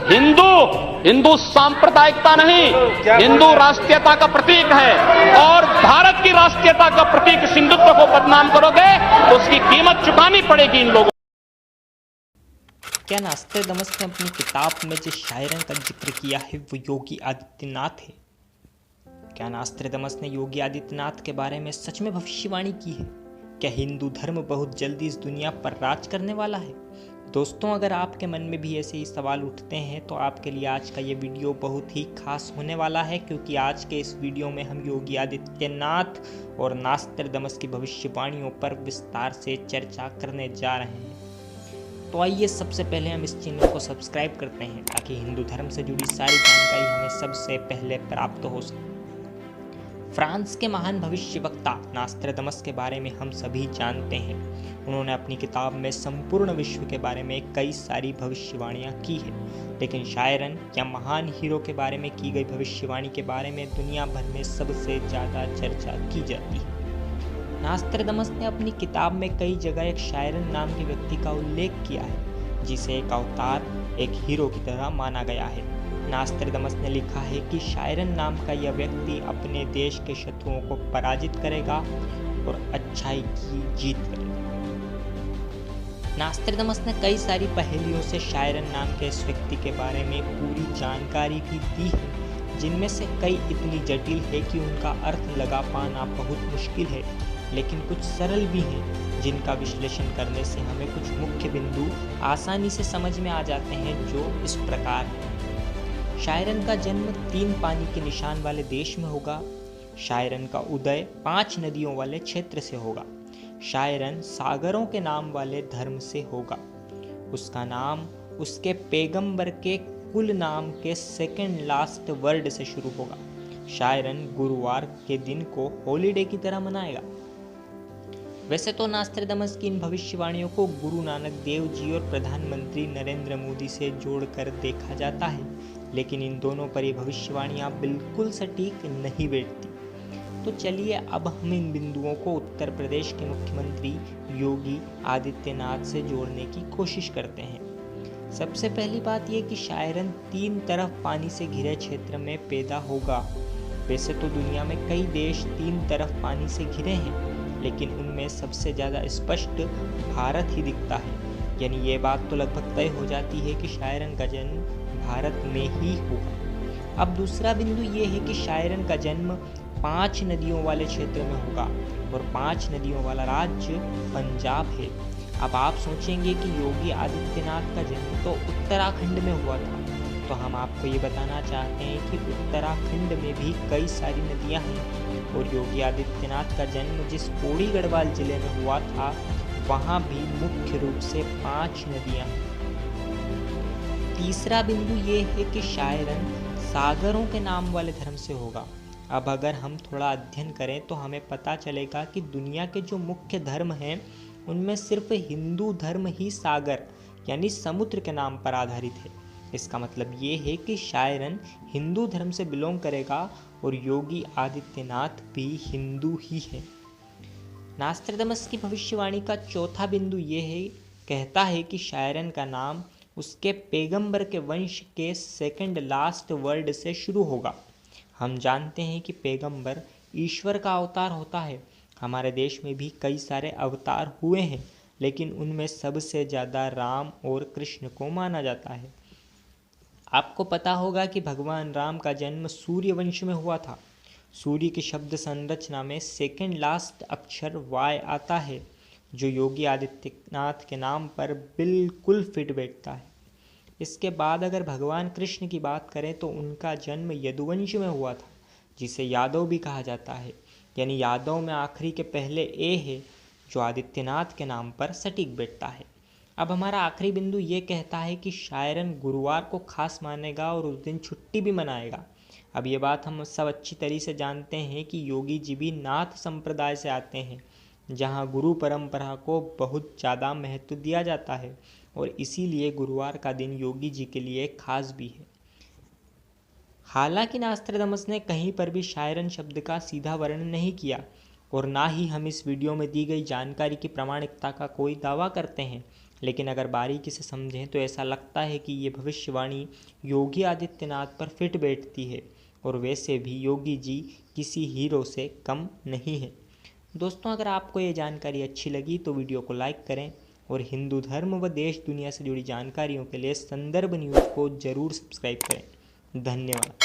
हिंदू हिंदू सांप्रदायिकता नहीं, हिंदू राष्ट्रीयता का प्रतीक है और भारत की राष्ट्रीयता का प्रतीक हिंदुत्व को बदनाम करोगे तो उसकी कीमत चुकानी पड़ेगी इन लोगों। क्या नास्त्रदामस ने अपनी किताब में जिस शायरन का जिक्र किया है वो योगी आदित्यनाथ है? क्या नास्त्रदामस ने योगी आदित्यनाथ के बारे में सच में भविष्यवाणी की है? क्या हिंदू धर्म बहुत जल्दी इस दुनिया पर राज करने वाला है? दोस्तों, अगर आपके मन में भी ऐसे ही सवाल उठते हैं तो आपके लिए आज का ये वीडियो बहुत ही खास होने वाला है, क्योंकि आज के इस वीडियो में हम योगी आदित्यनाथ और नास्त्रदामस की भविष्यवाणियों पर विस्तार से चर्चा करने जा रहे हैं। तो आइए सबसे पहले हम इस चैनल को सब्सक्राइब करते हैं ताकि हिंदू धर्म से जुड़ी सारी जानकारी हमें सबसे पहले प्राप्त हो सके। फ्रांस के महान भविष्यवक्ता नास्त्रदामस के बारे में हम सभी जानते हैं। उन्होंने अपनी किताब में संपूर्ण विश्व के बारे में कई सारी भविष्यवाणियां की है, लेकिन शायरन या महान हीरो के बारे में की गई भविष्यवाणी के बारे में दुनिया भर में सबसे ज़्यादा चर्चा की जाती है। नास्त्रदामस ने अपनी किताब में कई जगह एक शायरन नाम के व्यक्ति का उल्लेख किया है, जिसे एक अवतार, एक हीरो की तरह माना गया है। नास्त्रदामस ने लिखा है कि शायरन नाम का यह व्यक्ति अपने देश के शत्रुओं को पराजित करेगा और अच्छाई की जीत करेगा। नास्त्रदामस ने कई सारी पहेलियों से शायरन नाम के इस व्यक्ति के बारे में पूरी जानकारी भी दी है, जिनमें से कई इतनी जटिल है कि उनका अर्थ लगा पाना बहुत मुश्किल है, लेकिन कुछ सरल भी हैं जिनका विश्लेषण करने से हमें कुछ मुख्य बिंदु आसानी से समझ में आ जाते हैं, जो इस प्रकार है। शायरन का जन्म 3 पानी के निशान वाले देश में होगा। शायरन का उदय 5 नदियों वाले क्षेत्र से होगा। शायरन सागरों के नाम वाले धर्म से होगा। उसका नाम उसके पैगंबर के कुल नाम के सेकंड लास्ट वर्ड से शुरू होगा। शायरन गुरुवार के दिन को हॉलीडे की तरह मनाएगा। वैसे तो नास्त्रदामस की इन भविष्यवाणियों को गुरु नानक देव जी और प्रधानमंत्री नरेंद्र मोदी से जोड़कर देखा जाता है, लेकिन इन दोनों पर ये भविष्यवाणियां बिल्कुल सटीक नहीं बैठती। तो चलिए अब हम इन बिंदुओं को उत्तर प्रदेश के मुख्यमंत्री योगी आदित्यनाथ से जोड़ने की कोशिश करते हैं। सबसे पहली बात यह कि शायरन 3 तरफ पानी से घिरे क्षेत्र में पैदा होगा। वैसे तो दुनिया में कई देश 3 तरफ पानी से घिरे हैं, लेकिन उनमें सबसे ज़्यादा स्पष्ट भारत ही दिखता है। यानी ये बात तो लगभग तय हो जाती है कि शायरन का जन्म भारत में ही होगा। अब दूसरा बिंदु ये है कि शायरन का जन्म 5 नदियों वाले क्षेत्र में होगा और 5 नदियों वाला राज्य पंजाब है। अब आप सोचेंगे कि योगी आदित्यनाथ का जन्म तो उत्तराखंड में हुआ था, तो हम आपको ये बताना चाहते हैं कि उत्तराखंड में भी कई सारी नदियां हैं और योगी आदित्यनाथ का जन्म जिस पौड़ी गढ़वाल जिले में हुआ था वहाँ भी मुख्य रूप से 5 नदियां हैं। तीसरा बिंदु ये है कि शायरन सागरों के नाम वाले धर्म से होगा। अब अगर हम थोड़ा अध्ययन करें तो हमें पता चलेगा कि दुनिया के जो मुख्य धर्म हैं उनमें सिर्फ हिंदू धर्म ही सागर यानी समुद्र के नाम पर आधारित है। इसका मतलब ये है कि शायरन हिंदू धर्म से बिलोंग करेगा और योगी आदित्यनाथ भी हिंदू ही है। नास्त्रदामस की भविष्यवाणी का चौथा बिंदु ये है, कहता है कि शायरन का नाम उसके पैगंबर के वंश के सेकंड लास्ट वर्ड से शुरू होगा। हम जानते हैं कि पैगंबर ईश्वर का अवतार होता है। हमारे देश में भी कई सारे अवतार हुए हैं, लेकिन उनमें सबसे ज़्यादा राम और कृष्ण को माना जाता है। आपको पता होगा कि भगवान राम का जन्म सूर्य वंश में हुआ था। सूर्य की शब्द संरचना में सेकंड लास्ट अक्षर वाय आता है, जो योगी आदित्यनाथ के नाम पर बिल्कुल फिट बैठता है। इसके बाद अगर भगवान कृष्ण की बात करें तो उनका जन्म यदुवंश में हुआ था, जिसे यादव भी कहा जाता है। यानी यादव में आखिरी के पहले ए है, जो आदित्यनाथ के नाम पर सटीक बैठता है। अब हमारा आखिरी बिंदु ये कहता है कि शायरन गुरुवार को खास मानेगा और उस दिन छुट्टी भी मनाएगा। अब ये बात हम सब अच्छी तरह से जानते हैं कि योगी जी भी नाथ संप्रदाय से आते हैं, जहाँ गुरु परंपरा को बहुत ज़्यादा महत्व दिया जाता है और इसीलिए गुरुवार का दिन योगी जी के लिए खास भी है। हालांकि नास्त्रदामस ने कहीं पर भी शायरन शब्द का सीधा वर्णन नहीं किया और ना ही हम इस वीडियो में दी गई जानकारी की प्रामाणिकता का कोई दावा करते हैं, लेकिन अगर बारीकी से समझें तो ऐसा लगता है कि ये भविष्यवाणी योगी आदित्यनाथ पर फिट बैठती है, और वैसे भी योगी जी किसी हीरो से कम नहीं है। दोस्तों, अगर आपको ये जानकारी अच्छी लगी तो वीडियो को लाइक करें और हिंदू धर्म व देश दुनिया से जुड़ी जानकारियों के लिए संदर्भ न्यूज़ को ज़रूर सब्सक्राइब करें। धन्यवाद।